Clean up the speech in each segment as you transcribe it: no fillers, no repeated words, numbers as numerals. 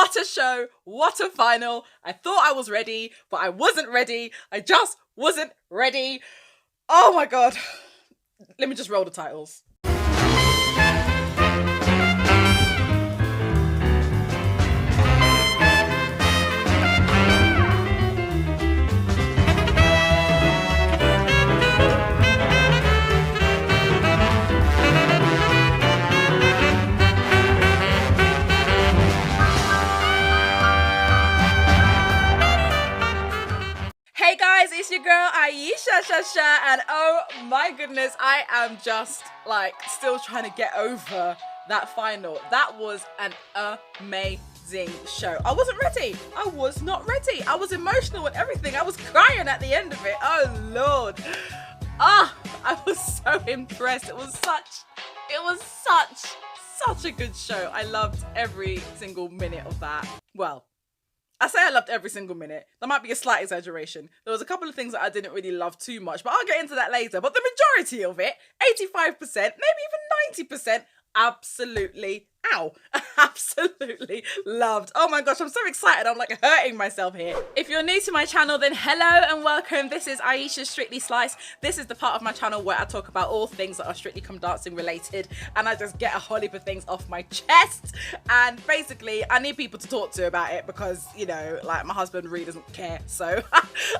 What a show, what a final. I thought I was ready, but I wasn't ready. I just wasn't ready. Oh my God. Let me just roll the titles. Hey guys, it's your girl Ayesha, and oh my goodness, I am just like still trying to get over that final. That was an amazing show. I wasn't ready. I was not ready. I was emotional and everything. I was crying at the end of it. Oh Lord. I was so impressed. It was such a good show. I loved every single minute of that. Well, I say I loved every single minute. That might be a slight exaggeration. There was a couple of things that I didn't really love too much, but I'll get into that later. But the majority of it, 85%, maybe even 90%, absolutely, absolutely loved. Oh my gosh, I'm so excited. I'm like hurting myself here. If you're new to my channel, then hello and welcome. This is Ayesha's Strictly Slice. This is the part of my channel where I talk about all things that are Strictly Come Dancing related, and I just get a whole heap of things off my chest. And basically, I need people to talk to about it because, you know, like my husband really doesn't care. So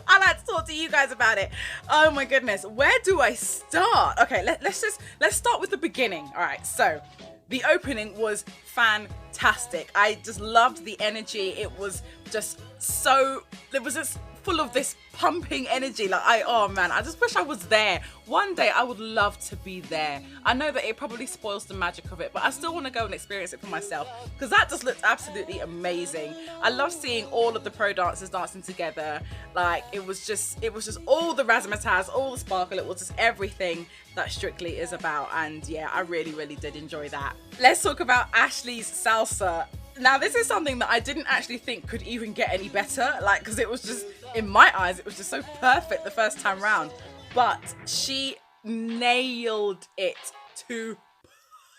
I like to talk to you guys about it. Oh my goodness, where do I start? Okay, let's start with the beginning. All right, so the opening was fantastic. I just loved the energy. It was just full of this pumping energy. Like oh man, I just wish I was there. One day I would love to be there. I know that it probably spoils the magic of it, but I still want to go and experience it for myself because that just looked absolutely amazing. I love seeing all of the pro dancers dancing together. Like it was just all the razzmatazz, all the sparkle. It was just everything that Strictly is about, and yeah, I really did enjoy that. Let's talk about Ashley's salsa. Now, this is something that I didn't actually think could even get any better, like, because it was just, in my eyes, it was just so perfect the first time round. But she nailed it to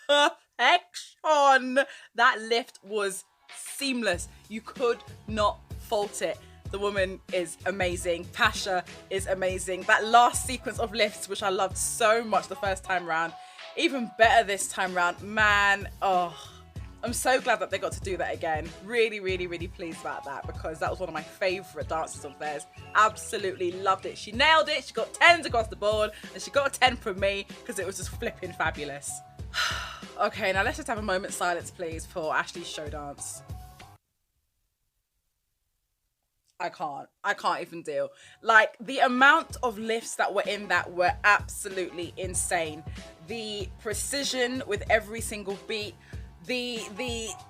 perfection. That lift was seamless. You could not fault it. The woman is amazing. Pasha is amazing. That last sequence of lifts, which I loved so much the first time round, even better this time round. Man, oh, I'm so glad that they got to do that again. Really pleased about that because that was one of my favorite dances of theirs. Absolutely loved it. She nailed it. She got 10s across the board and she got a 10 from me because it was just flipping fabulous. Okay, now let's just have a moment's silence, please, for Ashley's show dance. I can't even deal. Like the amount of lifts that were in that were absolutely insane. The precision with every single beat,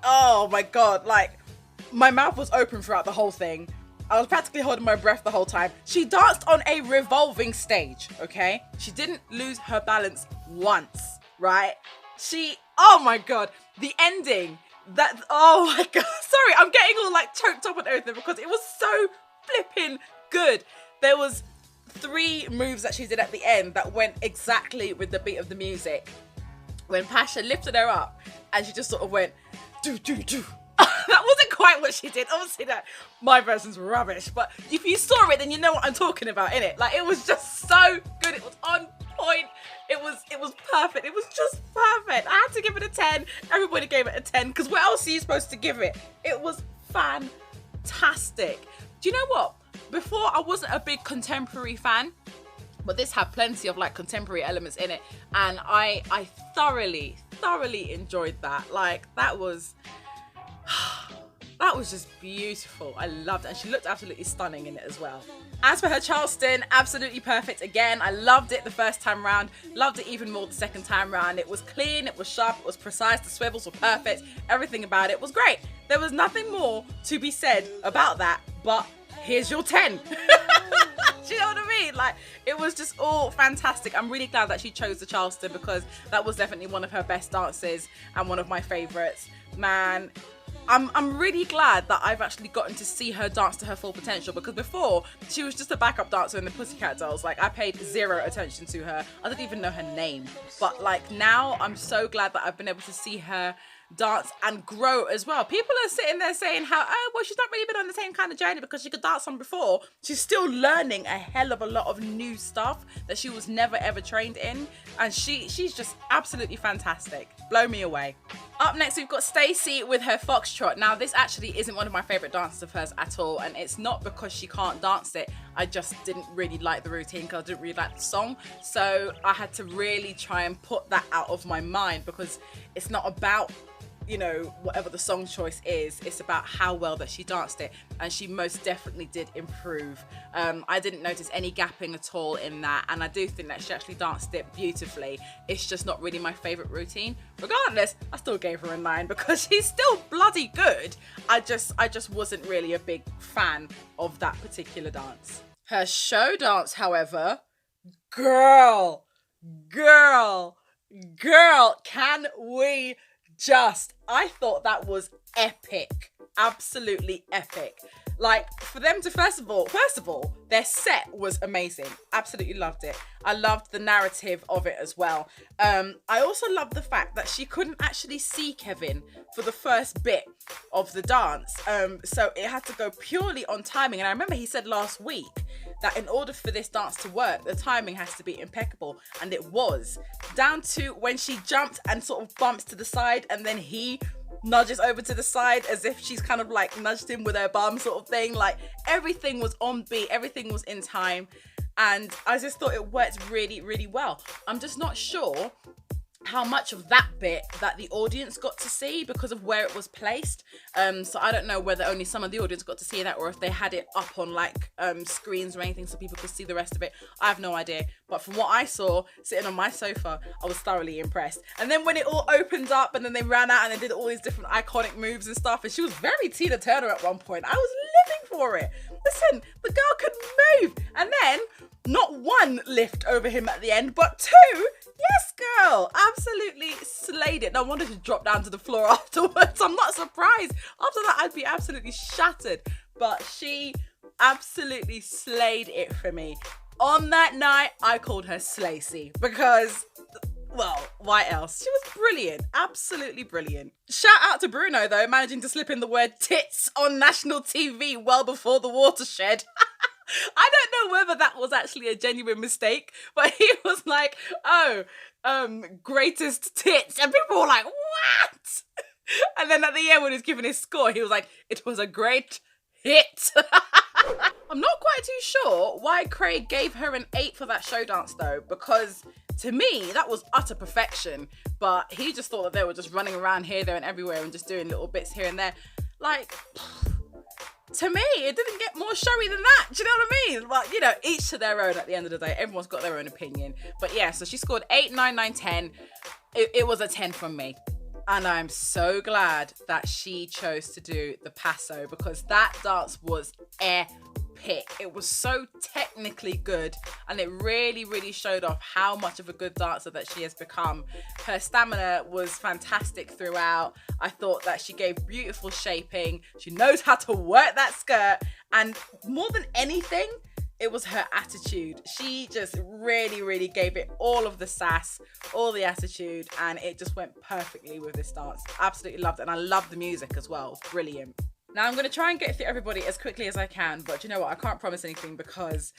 oh my God, like my mouth was open throughout the whole thing. I was practically holding my breath the whole time. She danced on a revolving stage, okay? She didn't lose her balance once, right? Oh my God, the ending, oh my God, sorry, I'm getting all like choked up and everything because it was so flipping good. There was 3 moves that she did at the end that went exactly with the beat of the music. When Pasha lifted her up and she just sort of went, do. That wasn't quite what she did. Obviously, my version's rubbish, but if you saw it, then you know what I'm talking about, innit? Like, it was just so good. It was on point. It was perfect. It was just perfect. I had to give it a 10. Everybody gave it a 10, because what else are you supposed to give it? It was fantastic. Do you know what? Before, I wasn't a big contemporary fan, but this had plenty of like contemporary elements in it, and I thoroughly enjoyed that. Like that was just beautiful. I loved it, and she looked absolutely stunning in it as well. As for her Charleston, absolutely perfect again. I loved it the first time round, loved it even more the second time round. It was clean, it was sharp, it was precise, the swivels were perfect, everything about it was great. There was nothing more to be said about that, but here's your 10. Do you know what I mean? Like, it was just all fantastic. I'm really glad that she chose the Charleston because that was definitely one of her best dances and one of my favorites. Man, I'm really glad that I've actually gotten to see her dance to her full potential, because before she was just a backup dancer in the Pussycat Dolls. Like, I paid 0 attention to her. I didn't even know her name. But like now I'm so glad that I've been able to see her dance and grow as well. People are sitting there saying how, oh, well, she's not really been on the same kind of journey because she could dance on before. She's still learning a hell of a lot of new stuff that she was never ever trained in. And she's just absolutely fantastic. Blow me away. Up next, we've got Stacey with her foxtrot. Now, this actually isn't one of my favourite dances of hers at all. And it's not because she can't dance it. I just didn't really like the routine because I didn't really like the song. So I had to really try and put that out of my mind because it's not about, you know, whatever the song choice is. It's about how well that she danced it. And she most definitely did improve. I didn't notice any gapping at all in that. And I do think that she actually danced it beautifully. It's just not really my favourite routine. Regardless, I still gave her a 9 because she's still bloody good. I just wasn't really a big fan of that particular dance. Her show dance, however, girl, can we just, I thought that was epic. Absolutely epic. Like, for them to first of all, their set was amazing. Absolutely loved it. I loved the narrative of it as well. I also loved the fact that she couldn't actually see Kevin for the first bit of the dance. So it had to go purely on timing. And I remember he said last week that in order for this dance to work, the timing has to be impeccable. And it was. Down to when she jumped and sort of bumps to the side and then he nudges over to the side as if she's kind of like nudged him with her bum sort of thing. Like, everything was on beat, everything was in time, and I just thought it worked really, really well. I'm just not sure how much of that bit that the audience got to see because of where it was placed. So I don't know whether only some of the audience got to see that or if they had it up on like screens or anything so people could see the rest of it. I have no idea. But from what I saw sitting on my sofa, I was thoroughly impressed. And then when it all opened up and then they ran out and they did all these different iconic moves and stuff, and she was very Tina Turner at one point. I was living for it. Listen, the girl could move. And then not one lift over him at the end, but 2. Yes, girl. Absolutely slayed it. No wonder she dropped down to the floor afterwards. I'm not surprised. After that, I'd be absolutely shattered. But she absolutely slayed it for me. On that night, I called her Slacey because, well, why else? She was brilliant. Absolutely brilliant. Shout out to Bruno, though, managing to slip in the word tits on national TV well before the watershed. I don't know whether that was actually a genuine mistake, but he was like, oh, greatest tits. And people were like, what? And then at the end when he was giving his score, he was like, it was a great hit. I'm not quite too sure why Craig gave her an 8 for that show dance though, because to me, that was utter perfection. But he just thought that they were just running around here, there and everywhere and just doing little bits here and there. Like, to me, it didn't get more showy than that. Do you know what I mean? Well, you know, each to their own at the end of the day. Everyone's got their own opinion. But yeah, so she scored 8, 9, 9, 10. It was a 10 from me. And I'm so glad that she chose to do the passo because that dance was epic. It was so technically good and it really, really showed off how much of a good dancer that she has become. Her stamina was fantastic throughout. I thought that she gave beautiful shaping. She knows how to work that skirt. And more than anything, it was her attitude. She just really, really gave it all of the sass, all the attitude, and it just went perfectly with this dance. Absolutely loved it, and I loved the music as well. It was brilliant. Now I'm going to try and get through everybody as quickly as I can, but you know what? I can't promise anything because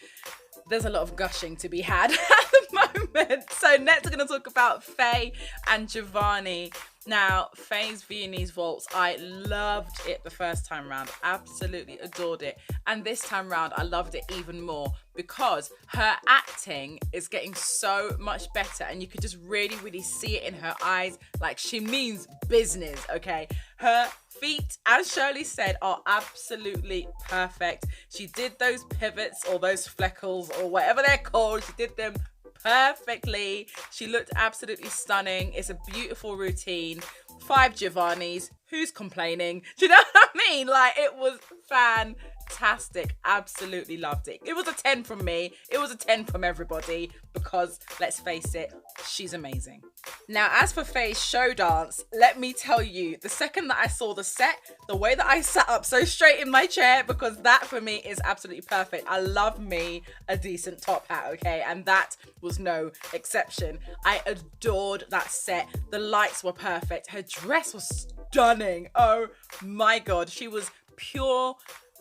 there's a lot of gushing to be had at the moment. So next we're going to talk about Faye and Giovanni. Now, Faye's Viennese Waltz, I loved it the first time round. Absolutely adored it. And this time round, I loved it even more because her acting is getting so much better and you could just really, really see it in her eyes. Like, she means business, okay? Her feet, as Shirley said, are absolutely perfect. She did those pivots or those fleckles or whatever they're called. She did them perfectly. She looked absolutely stunning. It's a beautiful routine. 5 Giovannis. Who's complaining? Do you know what I mean? Like, it was fantastic. fantastic. Absolutely loved it. It was a 10 from me. It was a 10 from everybody because, let's face it, she's amazing. Now, as for Faye's show dance, let me tell you, the second that I saw the set, the way that I sat up so straight in my chair, because that for me is absolutely perfect. I love me a decent top hat, okay? And that was no exception. I adored that set. The lights were perfect. Her dress was stunning. Oh my God. She was pure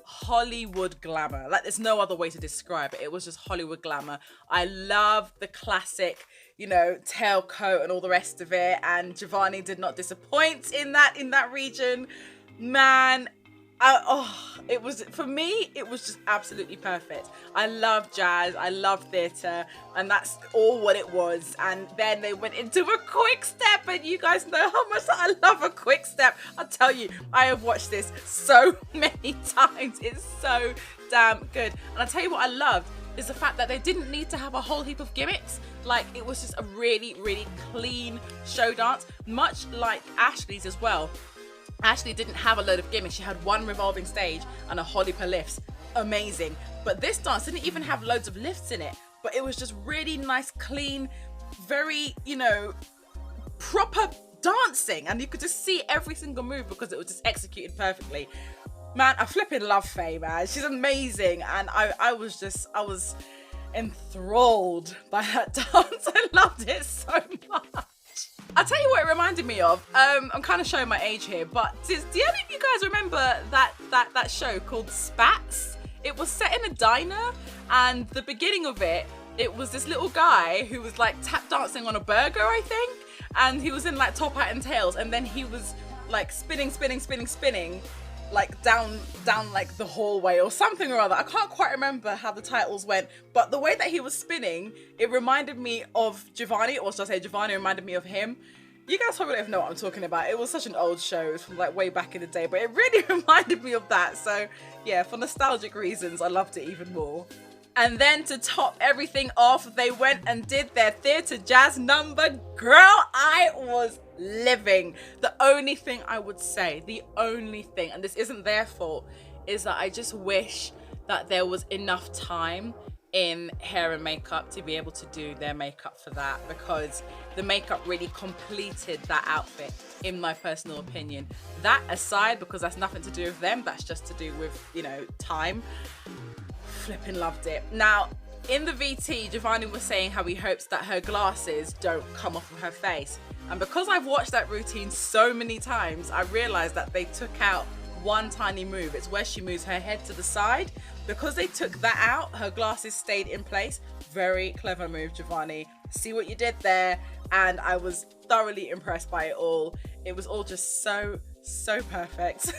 Hollywood glamour. Like, there's no other way to describe it. It was just Hollywood glamour. I love the classic, you know, tailcoat and all the rest of it. And Giovanni did not disappoint in that region. Man, it was, for me, it was just absolutely perfect. I love jazz, I love theatre, and that's all what it was. And then they went into a quick step, and you guys know how much I love a quick step. I'll tell you, I have watched this so many times. It's so damn good. And I'll tell you what I loved is the fact that they didn't need to have a whole heap of gimmicks. Like, it was just a really, really clean show dance, much like Ashley's as well. Ashley didn't have a load of gimmicks. She had one revolving stage and a whole heap of lifts. Amazing. But this dance didn't even have loads of lifts in it. But it was just really nice, clean, very, you know, proper dancing. And you could just see every single move because it was just executed perfectly. Man, I flipping love Faye, man. She's amazing. And I was enthralled by that dance. I loved it so much. I'll tell you what it reminded me of. I'm kind of showing my age here, but do any of you guys remember that show called Spats? It was set in a diner, and the beginning of it was this little guy who was like tap dancing on a burger, I think, and he was in like top hat and tails, and then he was like spinning like down like the hallway or something or other. I can't quite remember how the titles went, but the way that he was spinning, it reminded me of Giovanni, or should I say Giovanni reminded me of him. You guys probably don't even know what I'm talking about. It was such an old show. It was from like way back in the day, but it really reminded me of that. So yeah, for nostalgic reasons, I loved it even more. And then to top everything off, they went and did their theatre jazz number. Girl, I was living. The only thing I would say, and this isn't their fault, is that I just wish that there was enough time in hair and makeup to be able to do their makeup for that, because the makeup really completed that outfit, in my personal opinion. That aside, because that's nothing to do with them, that's just to do with, you know, time. Flipping loved it. Now, in the VT, Giovanni was saying how he hopes that her glasses don't come off of her face. And because I've watched that routine so many times, I realized that they took out one tiny move. It's where she moves her head to the side. Because they took that out, her glasses stayed in place. Very clever move, Giovanni. See what you did there. And I was thoroughly impressed by it all. It was all just so perfect.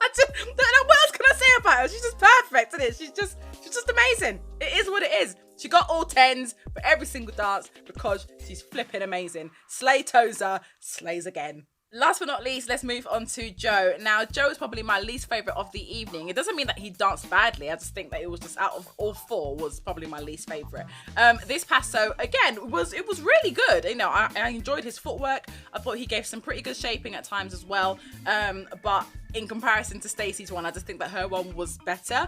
I don't know what else can I say about her. She's just perfect, isn't it? She's just amazing. It is what it is. She got all 10s for every single dance because she's flipping amazing. Slay Toza, slays again. Last but not least, let's move on to Joe. Now, Joe is probably my least favourite of the evening. It doesn't mean that he danced badly. I just think that it was just, out of all four, was probably my least favourite. This passo, again, it was really good. You know, I enjoyed his footwork. I thought he gave some pretty good shaping at times as well. But in comparison to Stacey's one, I just think that her one was better.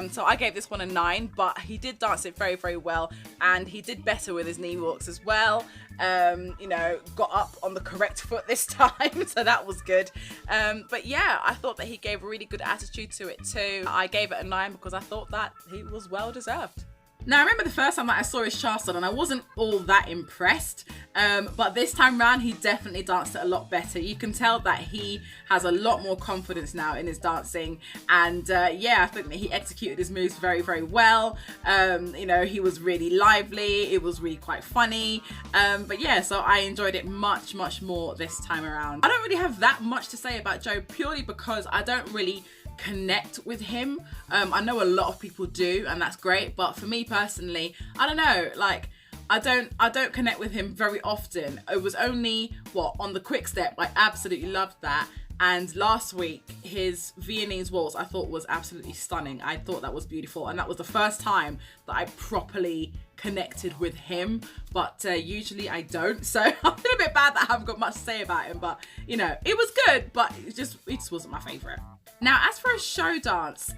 So I gave this one a 9, but he did dance it very, very well. And he did better with his knee walks as well. You know, got up on the correct foot this time, so that was good. But yeah, I thought that he gave a really good attitude to it too. I gave it a 9 because I thought that he was well deserved. Now, I remember the first time that I saw his Charleston and I wasn't all that impressed, but this time round he definitely danced it a lot better. You can tell that he has a lot more confidence now in his dancing, and yeah, I think that he executed his moves very, very well. You know, he was really lively, it was really quite funny, but yeah, so I enjoyed it much, much more this time around. I don't really have that much to say about Joe, purely because I don't really connect with him. I know a lot of people do, and that's great, but for me personally, I don't know, like I don't connect with him very often. It was only on the quick step, I absolutely loved that. And last week, his Viennese waltz I thought was absolutely stunning. I thought that was beautiful, and that was the first time that I properly connected with him, but usually I don't, so I feel a bit bad that I haven't got much to say about him, but you know, it was good, but it just wasn't my favourite. Now, as for a show dance,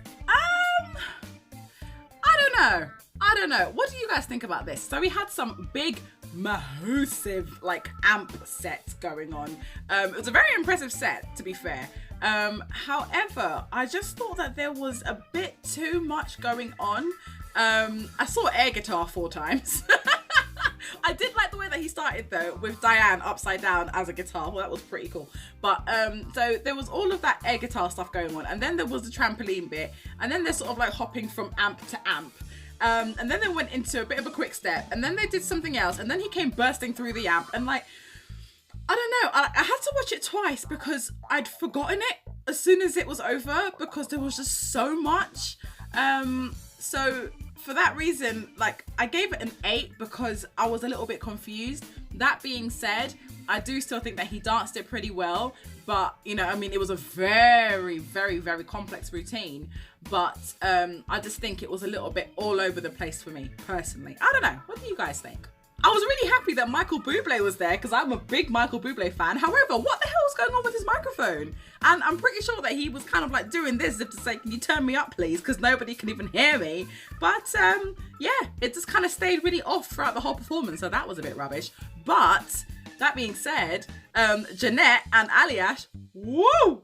I don't know. What do you guys think about this? So we had some big, massive, like, amp sets going on. It was a very impressive set, to be fair. However, I just thought that there was a bit too much going on. I saw air guitar 4 times. I did like the way that he started though, with Diane upside down as a guitar. Well, that was pretty cool. But so there was all of that air guitar stuff going on, and then there was the trampoline bit, and then they're sort of like hopping from amp to amp. And then they went into a bit of a quick step, and then they did something else, and then he came bursting through the amp, and like, I don't know, I had to watch it twice because I'd forgotten it as soon as it was over because there was just so much. So for that reason, like, I gave it an 8 because I was a little bit confused. That being said, I do still think that he danced it pretty well, but you know, I mean, it was a very, very, very complex routine, but I just think it was a little bit all over the place for me personally. I don't know, what do you guys think? I was really happy that Michael Bublé was there because I'm a big Michael Bublé fan. However, what the hell was going on with his microphone? And I'm pretty sure that he was kind of like doing this as if to say, can you turn me up please? Because nobody can even hear me. But yeah, it just kind of stayed really off throughout the whole performance. So that was a bit rubbish. But that being said, Jeanette and Ayesha, woo!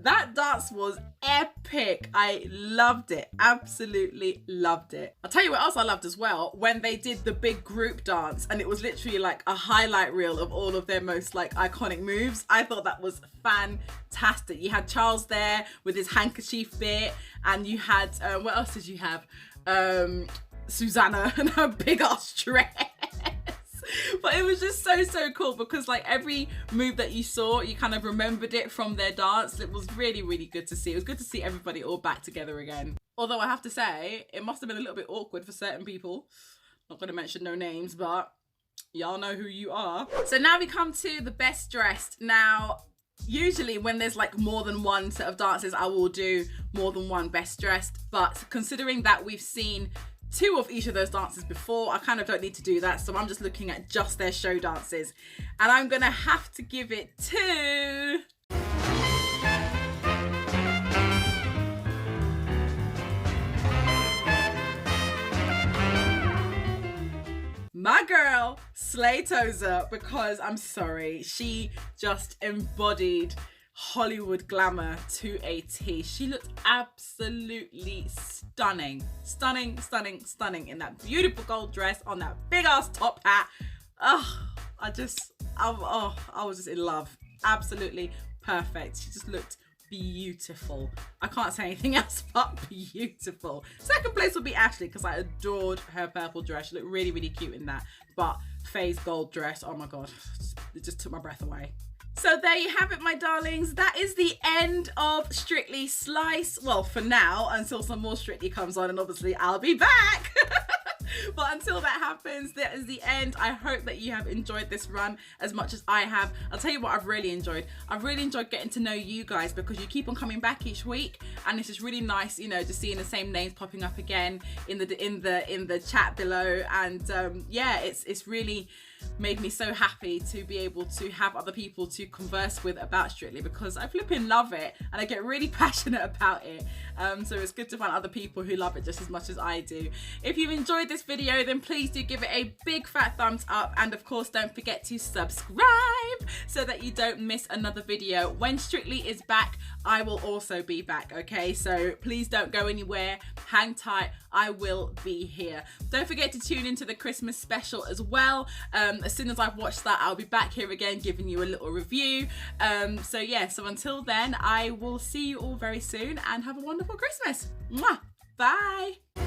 That dance was epic. I loved it. Absolutely loved it. I'll tell you what else I loved as well. When they did the big group dance and it was literally like a highlight reel of all of their most like iconic moves. I thought that was fantastic. You had Charles there with his handkerchief bit, and you had, what else did you have? Susanna and her big ass dress. But it was just so cool because like every move that you saw, you kind of remembered it from their dance. It was really, really good to see. It was good to see everybody all back together again. Although I have to say, it must have been a little bit awkward for certain people. Not going to mention no names, but y'all know who you are. So now we come to the best dressed. Now, usually when there's like more than one set of dances, I will do more than one best dressed. But considering that we've seen 2 of each of those dances before, I kind of don't need to do that, so I'm just looking at just their show dances, and I'm gonna have to give it to my girl Slay Tozer, because I'm sorry, she just embodied Hollywood glamour to a T. She looked absolutely stunning in that beautiful gold dress on that big ass top hat. I was just in love. Absolutely perfect. She just looked beautiful. I can't say anything else but beautiful. Second place will be Ashley because I adored her purple dress. She looked really, really cute in that. But Faye's gold dress, oh my god, it just took my breath away. So there you have it, my darlings. That is the end of Strictly Slice. Well, for now, until some more Strictly comes on, and obviously I'll be back. But until that happens, that is the end. I hope that you have enjoyed this run as much as I have. I'll tell you what I've really enjoyed. I've really enjoyed getting to know you guys because you keep on coming back each week, and it's just really nice, you know, just seeing the same names popping up again in the chat below. And yeah, it's really made me so happy to be able to have other people to converse with about Strictly, because I flipping love it and I get really passionate about it. So it's good to find other people who love it just as much as I do. If you've enjoyed this video, then please do give it a big fat thumbs up, and of course don't forget to subscribe so that you don't miss another video. When Strictly is back, I will also be back, okay? So please don't go anywhere, hang tight, I will be here. Don't forget to tune into the Christmas special as well. As soon as I've watched that, I'll be back here again giving you a little review. So yeah, so until then, I will see you all very soon and have a wonderful Christmas. Mwah! Bye!